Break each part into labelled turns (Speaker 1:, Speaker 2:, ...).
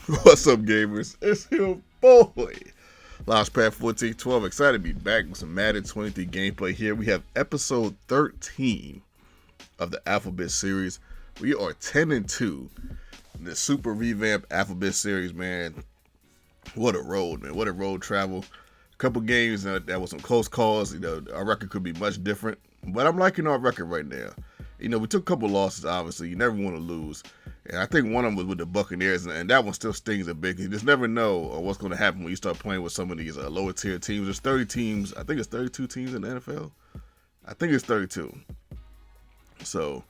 Speaker 1: What's up, gamers? It's your boy, Launchpad 1412. Excited to be back with some Madden 23 gameplay here. We have episode 13 of the Alphabet series. We are 10-2 in the super revamped Alphabet series, man. What a road, man. What a road travel. A couple games that was some close calls. You know, our record could be much different, but I'm liking our record right now. You know, we took a couple losses, obviously. You never want to lose. And I think one of them was with the Buccaneers, and that one still stings a bit. You just never know what's going to happen when you start playing with some of these lower tier teams. There's 30 teams. I think it's 32 teams in the NFL. I think it's 32. So,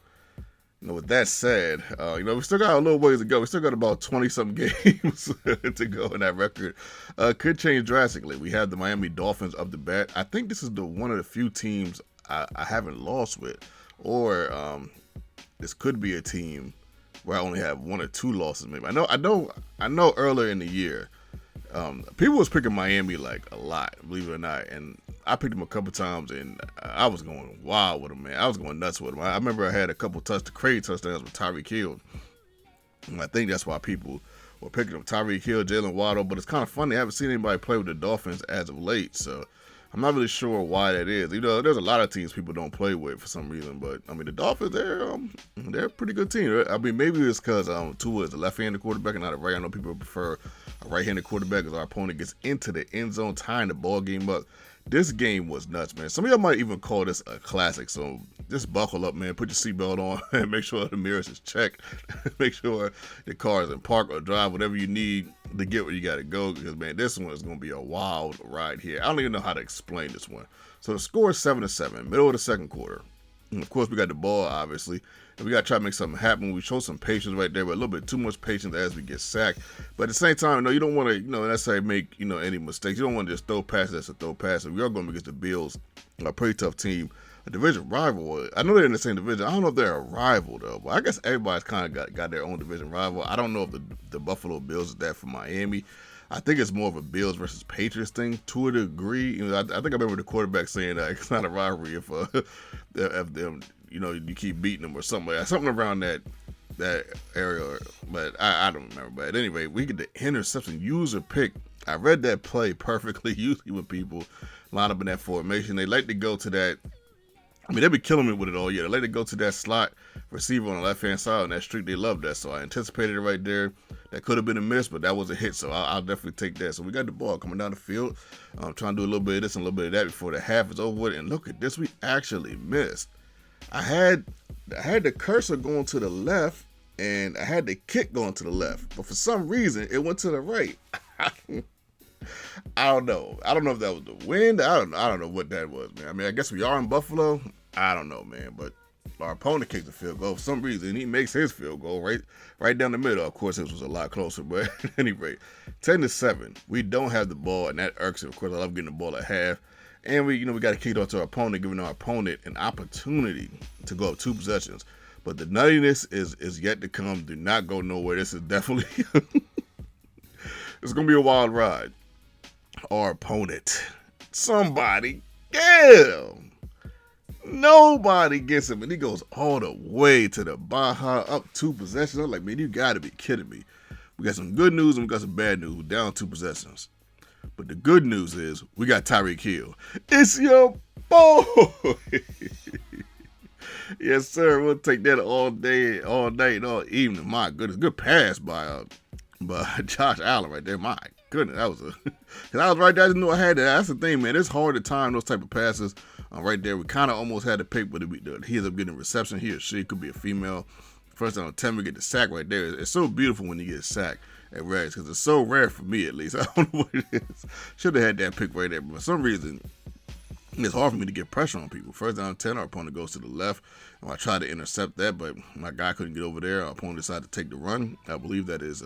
Speaker 1: you know, with that said, you know, we still got a little ways to go. We still got about 20-something games to go in that record. Could change drastically. We have the Miami Dolphins up the bat. I think this is one of the few teams I haven't lost with. Or this could be a team where I only have one or two losses. Maybe I know. Earlier in the year, people was picking Miami like a lot, believe it or not, and I picked them a couple times, and I was going wild with them, man. I was going nuts with them. I remember I had a couple crazy touchdowns with Tyreek Hill, and I think that's why people were picking them. Tyreek Hill, Jalen Waddle, but it's kind of funny. I haven't seen anybody play with the Dolphins as of late, so I'm not really sure why that is. You know, there's a lot of teams people don't play with for some reason, but I mean the Dolphins, they're a pretty good team. I mean, maybe it's because Tua is a left-handed quarterback and not a right. I know people prefer a right-handed quarterback because our opponent gets into the end zone, tying the ball game up. This game was nuts, man. Some of y'all might even call this a classic. So just buckle up, man. Put your seatbelt on and make sure the mirrors is checked. Make sure the car is in park or drive, whatever you need to get where you got to go. Because, man, this one is going to be a wild ride here. I don't even know how to explain this one. So the score is 7-7, middle of the second quarter. And of course, we got the ball, obviously. And we got to try to make something happen. We show some patience right there, but a little bit too much patience as we get sacked. But at the same time, you don't want to, necessarily make, any mistakes. You don't want to just throw passes to throw passes. We are going against the Bills, a pretty tough team, a division rival. I know they're in the same division. I don't know if they're a rival, though. But I guess everybody's kind of got their own division rival. I don't know if the Buffalo Bills is that for Miami. I think it's more of a Bills versus Patriots thing to a degree. I think I remember the quarterback saying that it's not a rivalry if them, you keep beating them or something like that. Something around that area, but I don't remember. But anyway, we get the interception user pick. I read that play perfectly. Usually when people line up in that formation, they like to go to that. I mean, they be killing me with it all year. They like to go to that slot receiver on the left-hand side on that streak. They love that. So I anticipated it right there. That could have been a miss, but that was a hit. So I'll definitely take that. So we got the ball coming down the field. I'm trying to do a little bit of this and a little bit of that before the half is over with. And look at this. We actually missed. I had the cursor going to the left, and I had the kick going to the left. But for some reason, it went to the right. I don't know. I don't know if that was the wind. I don't know what that was, man. I mean, I guess we are in Buffalo. I don't know, man. But our opponent kicked the field goal for some reason. He makes his field goal right down the middle. Of course, this was a lot closer, but at any rate, 10-7. We don't have the ball, and that irks it. Of course, I love getting the ball at half. And we got to kick it off to our opponent, giving our opponent an opportunity to go up 2 possessions. But the nuttiness is yet to come. Do not go nowhere. This is definitely it's gonna be a wild ride. Our opponent, somebody, damn, nobody gets him, and he goes all the way to the Baja, up 2 possessions. I'm like, man, you got to be kidding me. We got some good news and we got some bad news. We're down 2 possessions. But the good news is we got Tyreek Hill. It's your boy. Yes, sir. We'll take that all day, all night, and all evening. My goodness, good pass by Josh Allen right there. My goodness, that was because I was right there. I didn't know I had that. That's the thing, man. It's hard to time those type of passes right there. We kind of almost had to pick, but he ends up getting a reception. He or she could be a female. First down 10, we get the sack right there. It's so beautiful when you get a sack at Regs because it's so rare for me, at least. I don't know what it is. Should have had that pick right there, but for some reason, it's hard for me to get pressure on people. First down 10, our opponent goes to the left. And I tried to intercept that, but my guy couldn't get over there. Our opponent decided to take the run. I believe that is,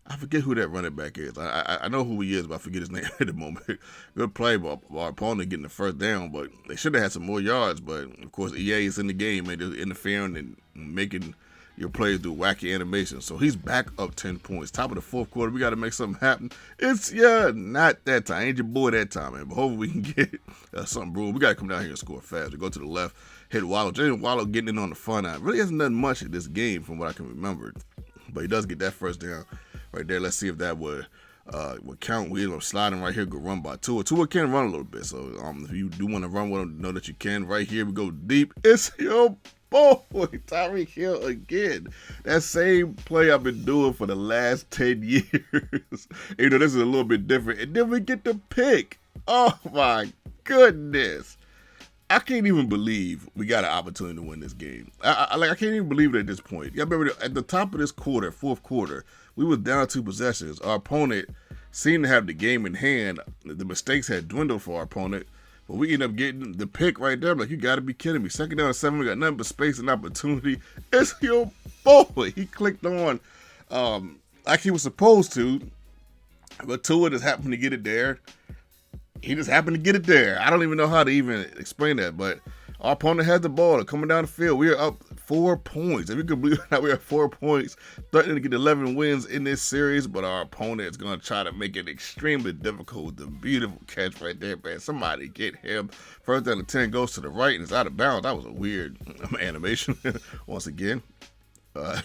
Speaker 1: I forget who that running back is. I know who he is, but I forget his name at the moment. Good play by our opponent getting the first down, but they should have had some more yards. But, of course, EA is in the game and they're interfering and making your players do wacky animations. So he's back up 10 points. Top of the fourth quarter, we got to make something happen. It's, not that time. Ain't your boy that time, man. But hopefully we can get something brewed. We got to come down here and score fast. We go to the left, hit Waddle. Jalen Waddle getting in on the fun. Really hasn't done much in this game from what I can remember. But he does get that first down right there. Let's see if that would count. We end up sliding right here, go run by Tua. Tua can run a little bit, so if you do want to run with him, know that you can. Right here, we go deep. It's your boy, Tyreek Hill again. That same play I've been doing for the last 10 years. You know, this is a little bit different. And then we get the pick. Oh, my goodness. I can't even believe we got an opportunity to win this game. I can't even believe it at this point. Yeah, remember at the top of this quarter, fourth quarter, we was down 2 possessions. Our opponent seemed to have the game in hand. The mistakes had dwindled for our opponent, but we ended up getting the pick right there. I'm like, you got to be kidding me. 2nd down and 7, we got nothing but space and opportunity. It's your boy. He clicked on like he was supposed to, but Tua just happened to get it there. He just happened to get it there. I don't even know how to even explain that, but our opponent had the ball coming down the field. We are up 4 points. If you can believe it, we are 4 points, threatening to get 11 wins in this series, but our opponent is going to try to make it extremely difficult. The beautiful catch right there, man. Somebody get him. 1st down and 10 goes to the right and it's out of bounds. That was a weird animation once again.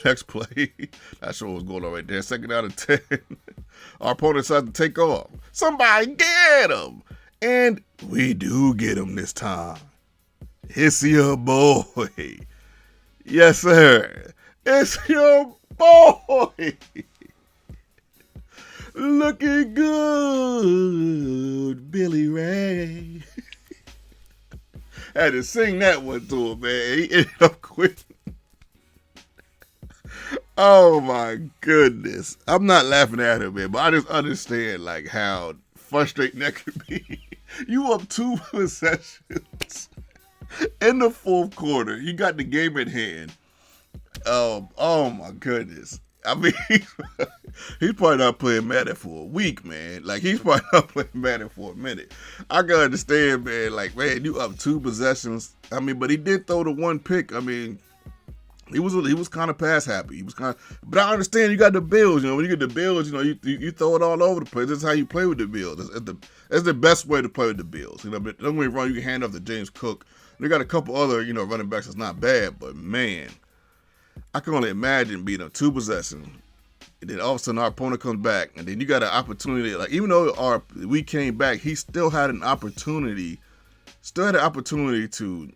Speaker 1: Next play. Not sure what's going on right there. 2nd down and 10. Our opponent decides to take off. Somebody get him. And we do get him this time. It's your boy. Yes, sir. It's your boy. Looking good, Billy Ray. Had to sing that one to him, man. He ended up quitting. Oh my goodness. I'm not laughing at him, man, but I just understand like how frustrating that could be. You up 2 possessions in the 4th quarter. You got the game at hand. Oh my goodness. I mean, he's probably not playing Madden for a week, man. Like, he's probably not playing Madden for a minute. I can understand, man. Like, man, you up 2 possessions. I mean, but he did throw the 1 pick. I mean, he was kind of pass happy. He was kind of, but I understand you got the Bills. You know, when you get the Bills, you know, you throw it all over the place. This is how you play with the Bills. It's the best way to play with the Bills. You know, but don't get me wrong. You can hand off to James Cook. They got a couple other, you know, running backs that's not bad, but man, I can only imagine being up 2 possessions, and then all of a sudden our opponent comes back, and then you got an opportunity. Like, even though we came back, he still had an opportunity, to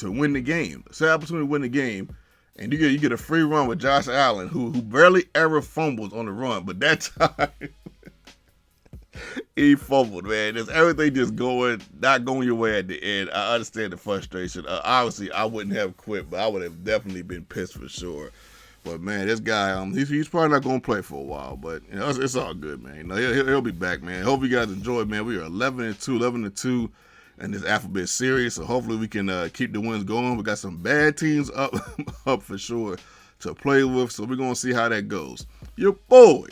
Speaker 1: win the game. Still had an opportunity to win the game. And you get a free run with Josh Allen, who barely ever fumbles on the run, but that time he fumbled, man. There's everything just not going your way at the end. I understand the frustration. Obviously, I wouldn't have quit, but I would have definitely been pissed for sure. But man, this guy, he's probably not going to play for a while, but you know, it's all good, man. You know, he'll be back, man. Hope you guys enjoyed, man. We are 11-2 in this alphabet series, so hopefully we can keep the wins going. We got some bad teams up for sure to play with, so we're gonna see how that goes. Your boy